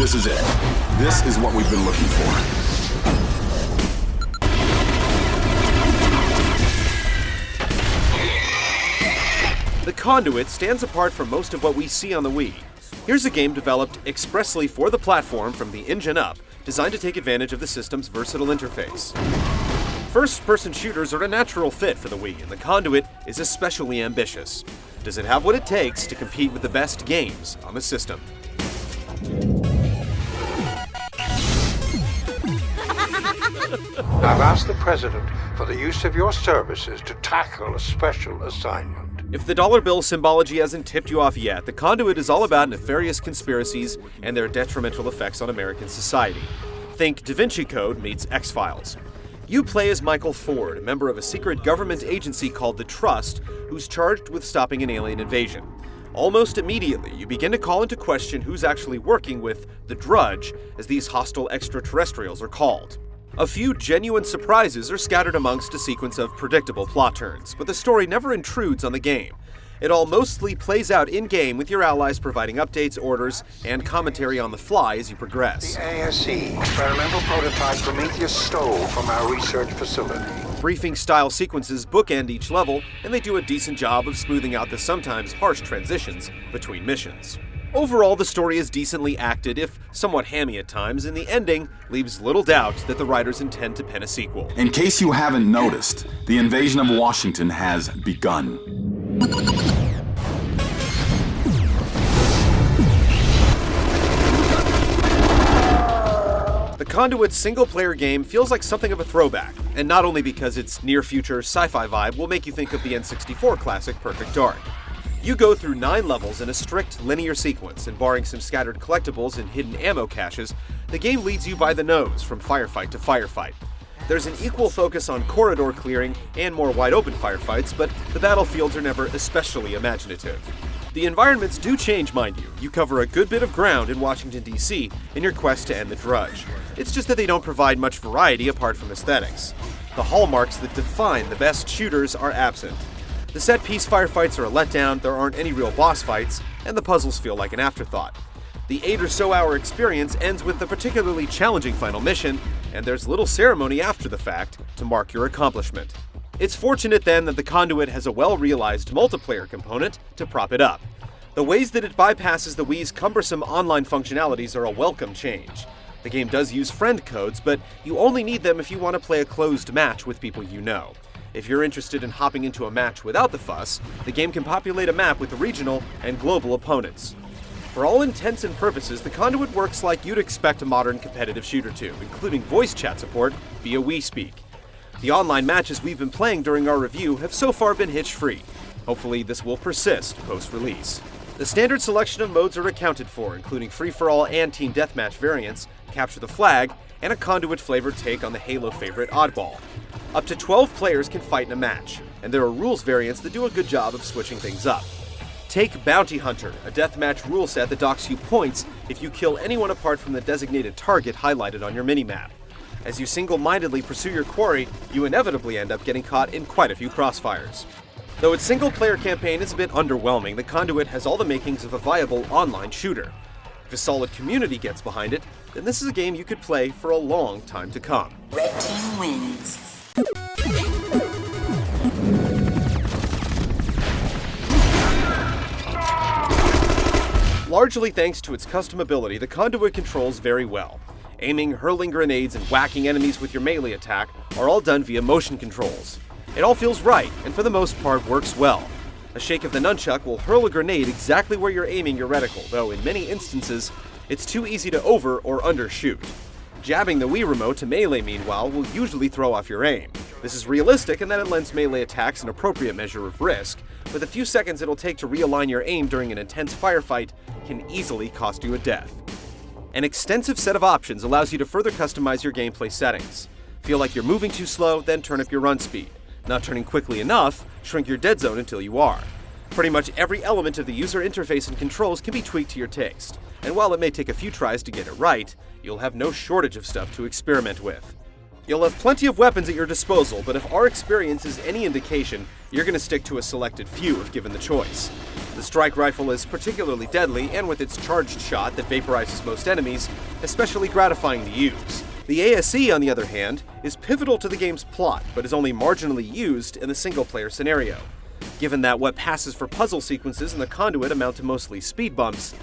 This is it. This is what we've been looking for. The Conduit stands apart from most of what we see on the Wii. Here's a game developed expressly for the platform from the engine up, designed to take advantage of the system's versatile interface. First-person shooters are a natural fit for the Wii, and the Conduit is especially ambitious. Does it have what it takes to compete with the best games on the system? I've asked the President for the use of your services to tackle a special assignment. If the dollar bill symbology hasn't tipped you off yet, the Conduit is all about nefarious conspiracies and their detrimental effects on American society. Think Da Vinci Code meets X-Files. You play as Michael Ford, a member of a secret government agency called the Trust, who's charged with stopping an alien invasion. Almost immediately, you begin to call into question who's actually working with the Drudge, as these hostile extraterrestrials are called. A few genuine surprises are scattered amongst a sequence of predictable plot turns, but the story never intrudes on the game. It all mostly plays out in-game with your allies providing updates, orders, and commentary on the fly as you progress. The ASE experimental prototype Prometheus stole from our research facility. Briefing-style sequences bookend each level, and they do a decent job of smoothing out the sometimes harsh transitions between missions. Overall, the story is decently acted, if somewhat hammy at times, and the ending leaves little doubt that the writers intend to pen a sequel. In case you haven't noticed, the invasion of Washington has begun. The Conduit's single-player game feels like something of a throwback, and not only because its near-future sci-fi vibe will make you think of the N64 classic Perfect Dark. You go through 9 levels in a strict linear sequence, and barring some scattered collectibles and hidden ammo caches, the game leads you by the nose from firefight to firefight. There's an equal focus on corridor clearing and more wide-open firefights, but the battlefields are never especially imaginative. The environments do change, mind you. You cover a good bit of ground in Washington, D.C. in your quest to end the Drudge. It's just that they don't provide much variety apart from aesthetics. The hallmarks that define the best shooters are absent. The set-piece firefights are a letdown, there aren't any real boss fights, and the puzzles feel like an afterthought. The 8 or so hour experience ends with a particularly challenging final mission, and there's little ceremony after the fact to mark your accomplishment. It's fortunate then that the Conduit has a well-realized multiplayer component to prop it up. The ways that it bypasses the Wii's cumbersome online functionalities are a welcome change. The game does use friend codes, but you only need them if you want to play a closed match with people you know. If you're interested in hopping into a match without the fuss, the game can populate a map with regional and global opponents. For all intents and purposes, the Conduit works like you'd expect a modern competitive shooter to, including voice chat support via WiiSpeak. The online matches we've been playing during our review have so far been hitch-free. Hopefully this will persist post-release. The standard selection of modes are accounted for, including free-for-all and team deathmatch variants, capture the flag, and a Conduit-flavored take on the Halo favorite Oddball. Up to 12 players can fight in a match, and there are rules variants that do a good job of switching things up. Take Bounty Hunter, a deathmatch rule set that docks you points if you kill anyone apart from the designated target highlighted on your minimap. As you single-mindedly pursue your quarry, you inevitably end up getting caught in quite a few crossfires. Though its single-player campaign is a bit underwhelming, the Conduit has all the makings of a viable online shooter. If a solid community gets behind it, then this is a game you could play for a long time to come. Red team wins. Largely thanks to its customability, the Conduit controls very well. Aiming, hurling grenades, and whacking enemies with your melee attack are all done via motion controls. It all feels right, and for the most part works well. A shake of the nunchuck will hurl a grenade exactly where you're aiming your reticle, though in many instances, it's too easy to over or undershoot. Jabbing the Wii remote to melee, meanwhile, will usually throw off your aim. This is realistic in that it lends melee attacks an appropriate measure of risk, but the few seconds it'll take to realign your aim during an intense firefight can easily cost you a death. An extensive set of options allows you to further customize your gameplay settings. Feel like you're moving too slow, then turn up your run speed. Not turning quickly enough, shrink your dead zone until you are. Pretty much every element of the user interface and controls can be tweaked to your taste, and while it may take a few tries to get it right, you'll have no shortage of stuff to experiment with. You'll have plenty of weapons at your disposal, but if our experience is any indication, you're going to stick to a selected few if given the choice. The strike rifle is particularly deadly, and with its charged shot that vaporizes most enemies, especially gratifying to use. The ASE, on the other hand, is pivotal to the game's plot, but is only marginally used in the single-player scenario. Given that what passes for puzzle sequences in the Conduit amount to mostly speed bumps,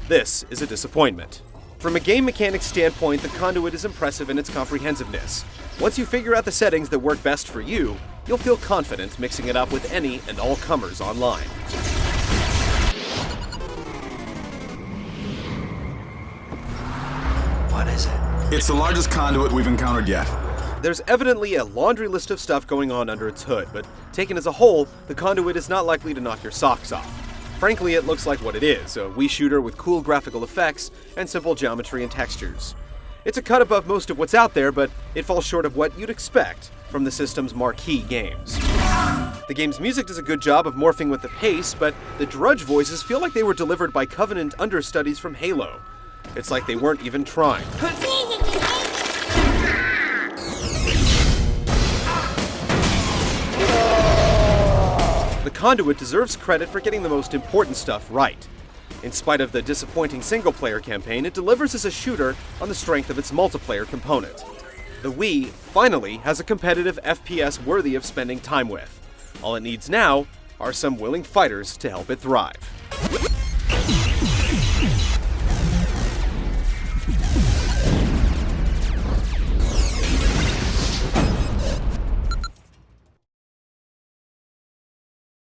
this is a disappointment. From a game mechanics standpoint, the Conduit is impressive in its comprehensiveness. Once you figure out the settings that work best for you, you'll feel confident mixing it up with any and all comers online. What is it? It's the largest conduit we've encountered yet. There's evidently a laundry list of stuff going on under its hood, but taken as a whole, the Conduit is not likely to knock your socks off. Frankly, it looks like what it is, a Wii shooter with cool graphical effects and simple geometry and textures. It's a cut above most of what's out there, but it falls short of what you'd expect from the system's marquee games. The game's music does a good job of morphing with the pace, but the drudge voices feel like they were delivered by Covenant understudies from Halo. It's like they weren't even trying. The Conduit deserves credit for getting the most important stuff right. In spite of the disappointing single-player campaign, it delivers as a shooter on the strength of its multiplayer component. The Wii finally has a competitive FPS worthy of spending time with. All it needs now are some willing fighters to help it thrive.